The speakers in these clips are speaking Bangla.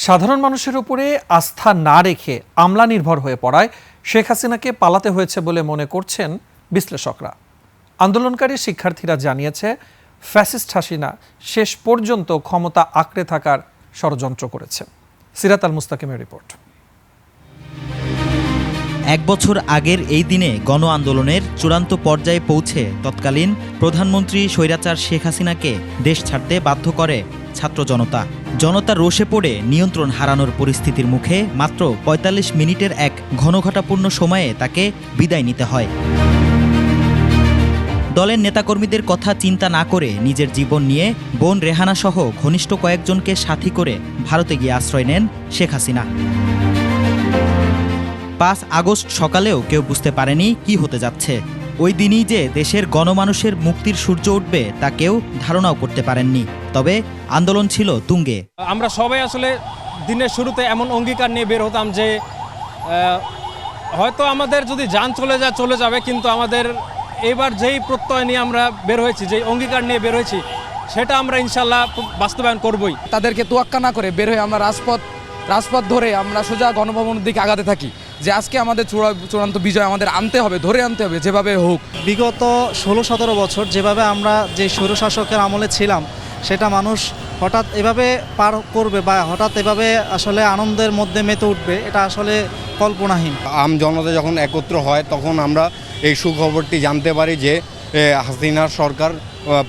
সাধারণ মানুষের উপরে আস্থা না রেখে আমলা নির্ভর হয়ে পড়ায় শেখ হাসিনাকে পালাতে হয়েছে বলে মনে করছেন বিশ্লেষকরা। আন্দোলনকারী শিক্ষার্থীরা জানিয়েছে, ফ্যাসিস্ট হাসিনা শেষ পর্যন্ত ক্ষমতা আঁকড়ে থাকার ষড়যন্ত্র করেছে। সিরাত আল মুস্তাকিমের রিপোর্ট। এক বছর আগের এই দিনে গণ আন্দোলনের চূড়ান্ত পর্যায়ে পৌঁছে তৎকালীন প্রধানমন্ত্রী স্বৈরাচার শেখ হাসিনাকে দেশ ছাড়তে বাধ্য করে ছাত্র জনতা। জনতার রোষে পড়ে নিয়ন্ত্রণ হারানোর পরিস্থিতির মুখে মাত্র ৪৫ মিনিটের এক ঘনঘটাপূর্ণ সময়ে তাকে বিদায় নিতে হয়। দলের নেতাকর্মীদের কথা চিন্তা না করে নিজের জীবন নিয়ে বোন রেহানা সহ ঘনিষ্ঠ কয়েকজনকে সাথী করে ভারতে গিয়ে আশ্রয় নেন শেখ হাসিনা। ৫ আগস্ট সকালেও কেউ বুঝতে পারেনি কি হতে যাচ্ছে। ওই দিনই যে দেশের গণমানুষের মুক্তির সূর্য উঠবে তা কেউ ধারণাও করতে পারেননি। তবে আন্দোলন ছিল তুঙ্গে। আমরা সবাই আসলে দিনের শুরুতে এমন অঙ্গীকার নিয়ে বের হতাম যে হয়তো আমাদের যদি যান চলে যাবে, কিন্তু আমাদের এবার যেই প্রত্যয় নিয়ে আমরা বের হয়েছি, যেই অঙ্গীকার নিয়ে বের হয়েছি, সেটা আমরা ইনশাল্লাহ বাস্তবায়ন করবই। তাদেরকে তোয়াক্কা না করে বের হয়ে আমরা রাজপথ ধরে আমরা সোজা গণভবনের দিকে আগাতে থাকি যে আজকে আমাদের চূড়ান্ত বিজয় আমাদের আনতে হবে, ধরে আনতে হবে যেভাবে হোক। বিগত ১৬-১৭ বছর যেভাবে আমরা যে স্বৈরশাসকের আমলে ছিলাম, সেটা মানুষ হঠাৎ এভাবে পার করবে বা হঠাৎ এভাবে আসলে আনন্দের মধ্যে মেতে উঠবে, এটা আসলে কল্পনাহীন। আম জনতা যখন একত্র হয় তখন আমরা এই সুখবরটি জানতে পারি যে হাসিনার সরকার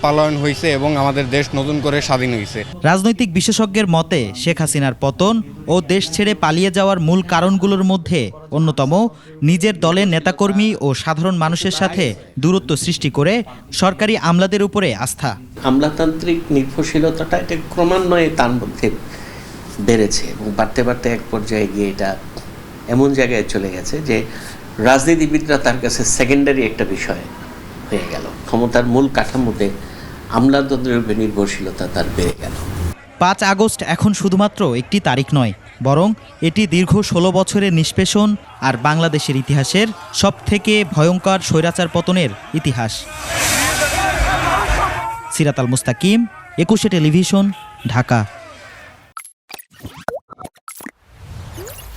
পলায়ন হয়েছে এবং আমাদের দেশ নতুন করে স্বাধীন হয়েছে। রাজনৈতিক বিশেষজ্ঞের মতে শেখ হাসিনার পতন ও দেশ ছেড়ে পালিয়ে যাওয়ার মূল কারণগুলোর মধ্যে অন্যতম নিজের দলের নেতাকর্মী ও সাধারণ মানুষের সাথে দূরত্ব সৃষ্টি করে সরকারি আমলাদের উপরে আস্থা। আমলাতান্ত্রিক নির্ভরশীলতাটা এটা ক্রমান্বয়ে তার মধ্যে বেড়েছে এবং বাড়তে বাড়তে এক পর্যায়ে গিয়ে এটা এমন জায়গায় চলে গেছে যে রাজনীতিবিদরা তার কাছে সেকেন্ডারি একটা বিষয় হয়ে গেল। ক্ষমতার মূল কাঠামোতে আমলাতন্ত্রের উপর নির্ভরশীলতা তার বেড়ে গেল। ৫ আগস্ট এখন শুধুমাত্র একটি তারিখ নয়, বরং এটি দীর্ঘ ১৬ বছরের নিষ্পেষণ আর বাংলাদেশের ইতিহাসের সবথেকে ভয়ঙ্কর স্বৈরাচার পতনের ইতিহাস। সিরাত আল মুস্তাকিম, ২১ টেলিভিশন, ঢাকা।